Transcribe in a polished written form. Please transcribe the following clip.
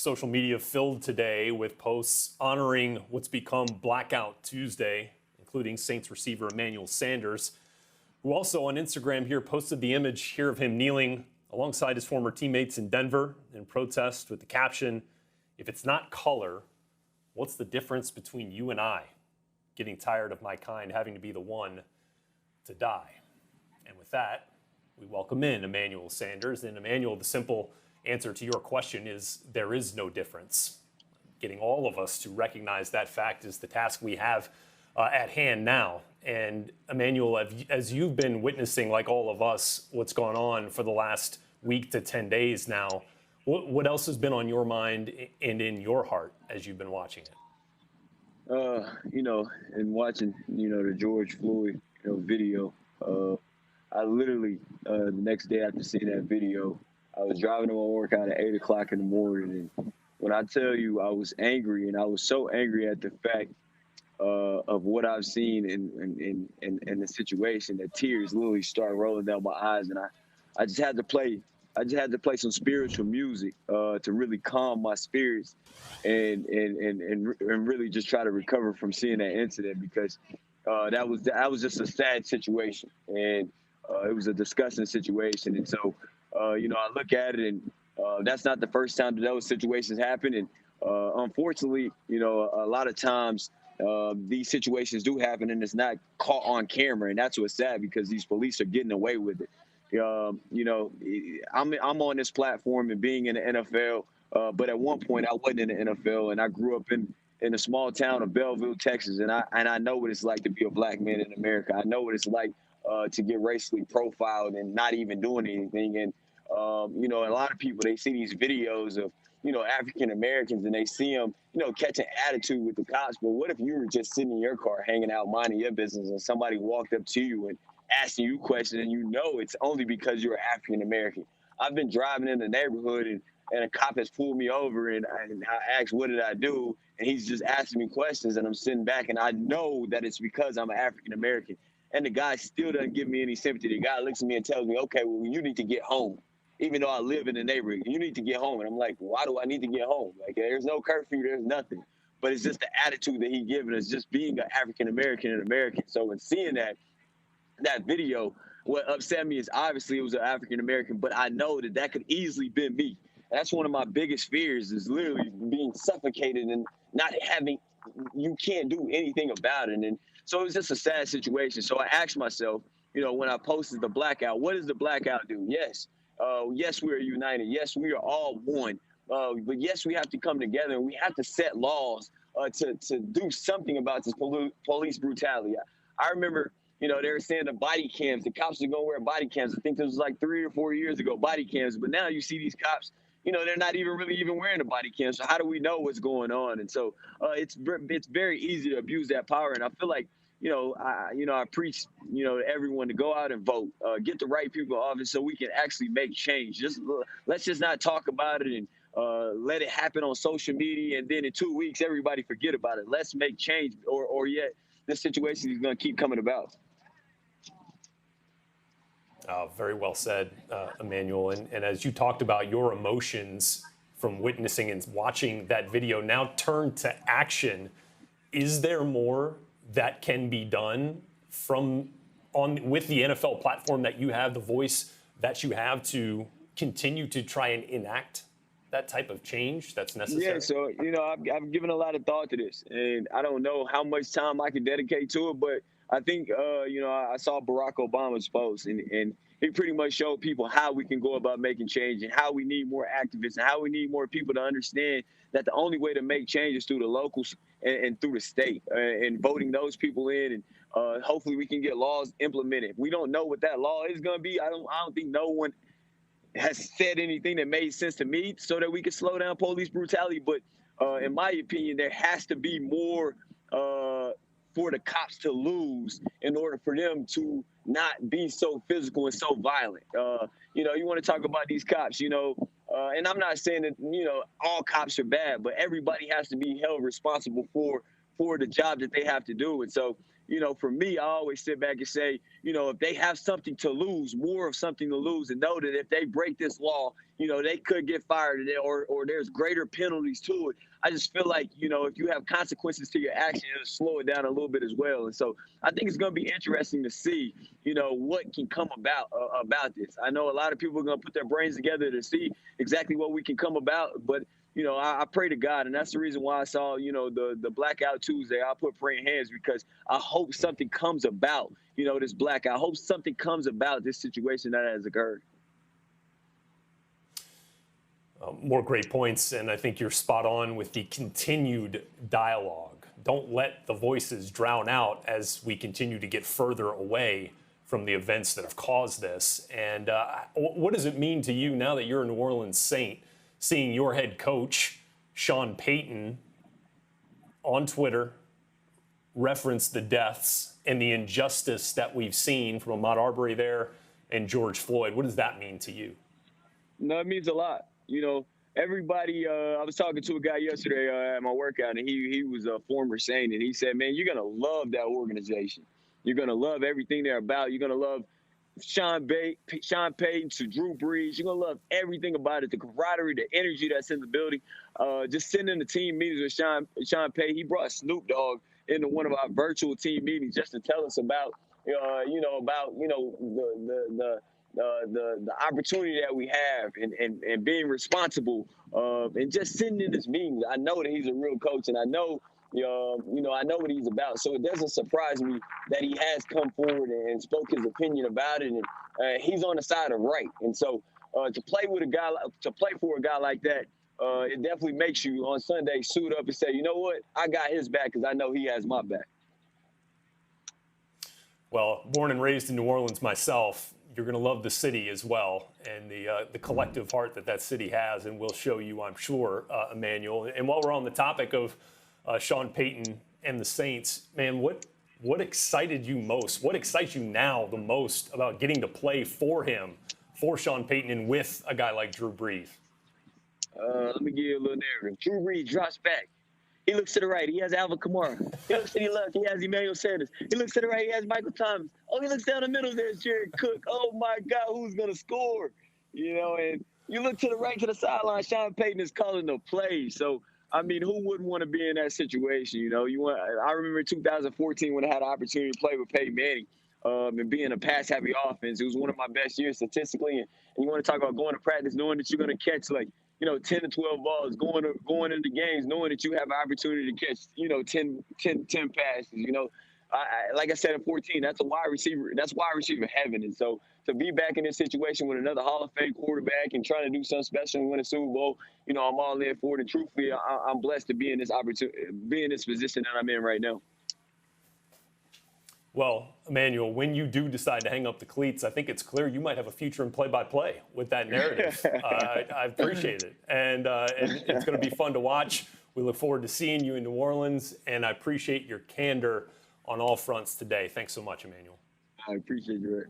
social media filled today with posts honoring what's become Blackout Tuesday, including Saints receiver Emmanuel Sanders, who also on Instagram here posted the image here of him kneeling alongside his former teammates in Denver in protest with the caption, "If it's not color, what's the difference between you and I? Getting tired of my kind having to be the one to die." And with that, we welcome in Emmanuel Sanders. And Emmanuel, the simple answer to your question is there is no difference. Getting all of us to recognize that fact is the task we have at hand now. And Emmanuel, as you've been witnessing, like all of us, what's gone on for the last week to 10 days now, what else has been on your mind and in your heart as you've been watching it? And watching, the George Floyd, video, I literally, the next day after seeing that video, I was driving to my workout at 8 o'clock in the morning. And when I tell you I was angry, and I was so angry at the fact of what I've seen in the situation that tears literally started rolling down my eyes. And I just had to play some spiritual music to really calm my spirits and really just try to recover from seeing that incident, because that was just a sad situation, and it was a disgusting situation. And so, I look at it, and that's not the first time that those situations happen. And unfortunately, a lot of times these situations do happen, and it's not caught on camera, and that's what's sad, because these police are getting away with it. I'm on this platform and being in the NFL, but at one point I wasn't in the NFL, and I grew up in a small town of Belleville, Texas, and I know what it's like to be a black man in America. I know what it's like to get racially profiled and not even doing anything. And a lot of people, they see these videos of African Americans, and they see them catching attitude with the cops. But what if you were just sitting in your car hanging out minding your business, and somebody walked up to you and asking you questions, and it's only because you're African American? I've been driving in the neighborhood, and a cop has pulled me over, and I asked, what did I do? And he's just asking me questions, and I'm sitting back, and I know that it's because I'm an African American. And the guy still doesn't give me any sympathy. The guy looks at me and tells me, okay, well, you need to get home. Even though I live in the neighborhood, you need to get home. And I'm like, why do I need to get home? Like, there's no curfew, there's nothing. But it's just the attitude that he's giving us, just being an African American and American. So in seeing that video, what upset me is obviously it was an African American, but I know that could easily been me. And that's one of my biggest fears, is literally being suffocated and not having, you can't do anything about it. And so it was just a sad situation. So I asked myself, when I posted the blackout, what does the blackout do? Yes, we are united. Yes, we are all one. But yes, we have to come together, and we have to set laws to do something about this police brutality. I remember, they were saying the body cams, the cops are going to wear body cams. I think this was like 3 or 4 years ago, body cams. But now you see these cops, they're not even wearing the body cams. So how do we know what's going on? And so it's very easy to abuse that power. And I feel like, I preach, to everyone to go out and vote, get the right people in office so we can actually make change. Let's just not talk about it and let it happen on social media, and then in 2 weeks everybody forget about it. Let's make change, or yet this situation is going to keep coming about. Very well said, Emmanuel. And as you talked about your emotions from witnessing and watching that video, now turn to action. Is there more that can be done with the NFL platform that you have, the voice that you have, to continue to try and enact that type of change that's necessary? Yeah, so, I've given a lot of thought to this, and I don't know how much time I can dedicate to it, but I think, I saw Barack Obama's post, and he pretty much showed people how we can go about making change, and how we need more activists, and how we need more people to understand that the only way to make change is through the locals and through the state, and voting those people in, and hopefully we can get laws implemented. We don't know what that law is going to be. I don't think no one has said anything that made sense to me so that we can slow down police brutality. But in my opinion, there has to be more for the cops to lose in order for them to not be so physical and so violent. You want to talk about these cops, and I'm not saying that, all cops are bad, but everybody has to be held responsible for the job that they have to do. And so, for me, I always sit back and say, if they have something to lose, more of something to lose, and know that if they break this law, they could get fired or there's greater penalties to it. I just feel like, if you have consequences to your action, it'll slow it down a little bit as well. And so I think it's going to be interesting to see, what can come about this. I know a lot of people are going to put their brains together to see exactly what we can come about, but I pray to God, and that's the reason why I saw, the Blackout Tuesday. I put praying hands because I hope something comes about, this blackout. I hope something comes about this situation that has occurred. More great points, and I think you're spot on with the continued dialogue. Don't let the voices drown out as we continue to get further away from the events that have caused this. And what does it mean to you now that you're a New Orleans Saint, seeing your head coach, Sean Payton, on Twitter reference the deaths and the injustice that we've seen from Ahmaud Arbery there and George Floyd? What does that mean to you? No, it means a lot. Everybody, I was talking to a guy yesterday at my workout, and he was a former Saint, and he said, man, you're going to love that organization. You're going to love everything they're about. You're going to love Sean Payton to Drew Brees. You're going to love everything about it, the camaraderie, the energy that's in the building. Just sitting in the team meetings with Sean Payton, he brought Snoop Dogg into one of our virtual team meetings just to tell us about, the opportunity that we have and being responsible and just sitting in this meeting. I know that he's a real coach, and I know I know what he's about. So it doesn't surprise me that he has come forward and spoke his opinion about it, and he's on the side of right. And so to play for a guy like that, it definitely makes you on Sunday suit up and say, you know what, I got his back because I know he has my back. Well, born and raised in New Orleans myself, you're going to love the city as well, and the collective heart that city has, and will show you, I'm sure, Emmanuel. And while we're on the topic of Sean Payton and the Saints, man, what excited you most? What excites you now the most about getting to play for him, for Sean Payton, and with a guy like Drew Brees? Let me give you a little narrative. Drew Brees drops back. He looks to the right. He has Alvin Kamara. He looks to the left. He has Emmanuel Sanders. He looks to the right. He has Michael Thomas. Oh, he looks down the middle. There's Jared Cook. Oh, my God, who's going to score? And you look to the right, to the sideline. Sean Payton is calling the play. So, I mean, who wouldn't want to be in that situation? I remember 2014 when I had the opportunity to play with Peyton Manning and being a pass-heavy offense. It was one of my best years statistically. And you want to talk about going to practice, knowing that you're going to catch 10 to 12 balls, going into games, knowing that you have an opportunity to catch, 10 passes. Like I said in 14, that's wide receiver heaven. And so to be back in this situation with another Hall of Fame quarterback and trying to do something special and win a Super Bowl, I'm all in for it. And truthfully, I'm blessed to be in this position that I'm in right now. Well, Emmanuel, when you do decide to hang up the cleats, I think it's clear you might have a future in play-by-play with that narrative. I appreciate it. And it's going to be fun to watch. We look forward to seeing you in New Orleans, and I appreciate your candor on all fronts today. Thanks so much, Emmanuel. I appreciate you, Rick.